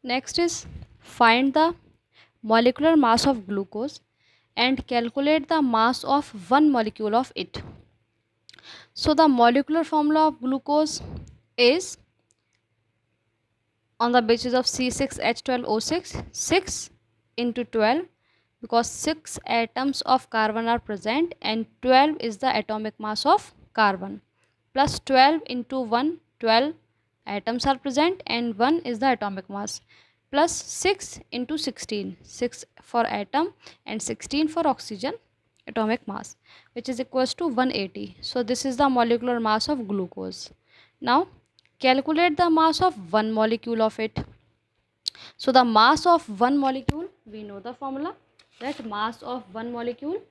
Next is find the molecular mass of glucose and calculate the mass of one molecule of it. So the molecular formula of glucose is on the basis of C6H12O6, 6 into 12, because 6 atoms of carbon are present and 12 is the atomic mass of carbon, plus 12 into 1, 12 atoms are present and 1 is the atomic mass, plus 6 into 16, 6 for atom and 16 for oxygen atomic mass, which is equals to 180. So this is the molecular mass of glucose. Now calculate the mass of one molecule of it. So the mass of one molecule, we know the formula, that mass of one molecule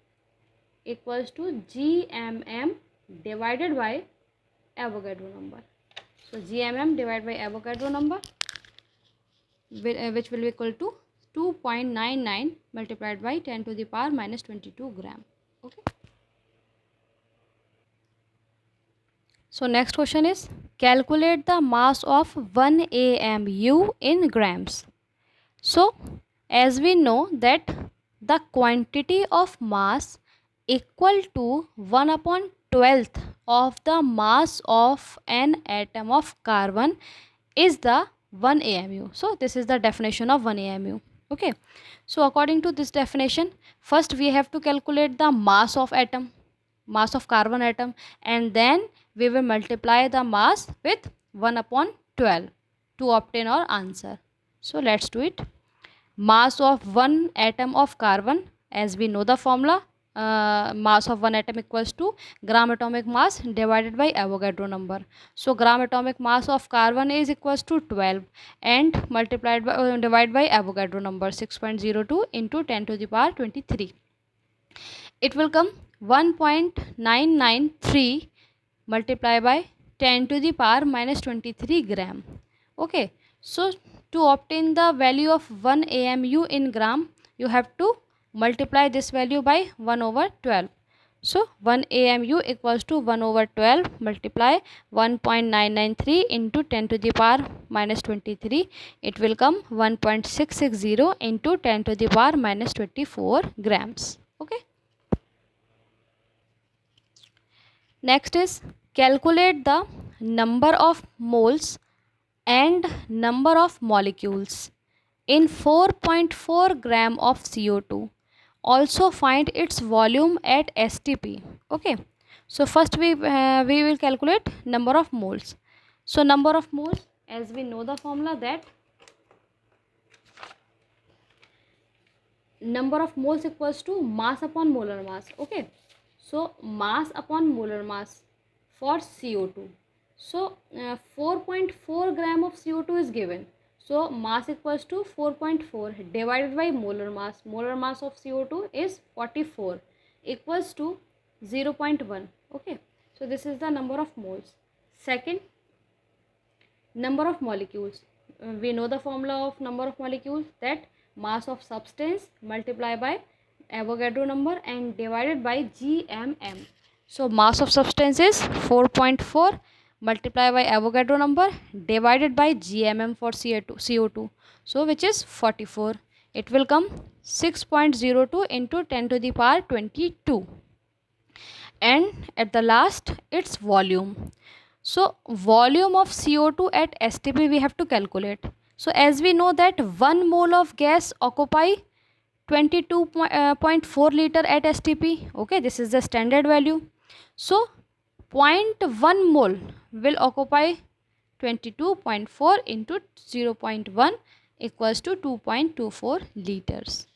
equals to GMM divided by Avogadro number. So GMM divided by Avogadro number, which will be equal to 2.99 multiplied by 10 to the power minus 22 gram. Okay. So next question is calculate the mass of 1 AMU in grams. So as we know that the quantity of mass equal to 1 upon 12th of the mass of an atom of carbon is the 1 AMU. So this is the definition of 1 AMU. Okay. So according to this definition, first we have to calculate the mass of atom, mass of carbon atom, and then we will multiply the mass with 1 upon 12 to obtain our answer. So let's do it. Mass of one atom of carbon, as we know the formula, mass of one atom equals to gram atomic mass divided by Avogadro number. So gram atomic mass of carbon is equals to 12 and multiplied by divided by Avogadro number 6.02 into 10 to the power 23. It will come 1.993 multiplied by 10 to the power minus 23 gram. Okay. So to obtain the value of 1 AMU in gram, you have to multiply this value by 1 over 12. So 1 AMU equals to 1 over 12 multiply 1.993 into 10 to the power minus 23. It will come 1.660 into 10 to the power minus 24 grams. Okay. Next is calculate the number of moles and number of molecules in 4.4 gram of CO2. Also find its volume at STP. Okay. So first we will calculate number of moles. So number of moles, as we know the formula, that number of moles equals to mass upon molar mass. Okay. So mass upon molar mass for CO2. So 4.4 gram of CO2 is given. So mass equals to 4.4 divided by molar mass. Molar mass of CO2 is 44 equals to 0.1. Okay. So this is the number of moles. Second, number of molecules. We know the formula of number of molecules, that mass of substance multiplied by Avogadro number and divided by GMM. So mass of substance is 4.4 multiplied by Avogadro number divided by GMM for CO2. So which is 44. It will come 6.02 into 10 to the power 22. And at the last, its volume. So volume of CO2 at STP we have to calculate. So as we know that 1 mole of gas occupy 22.4 liter at STP. Okay, this is the standard value. So 0.1 mole will occupy 22.4 into 0.1 equals to 2.24 liters.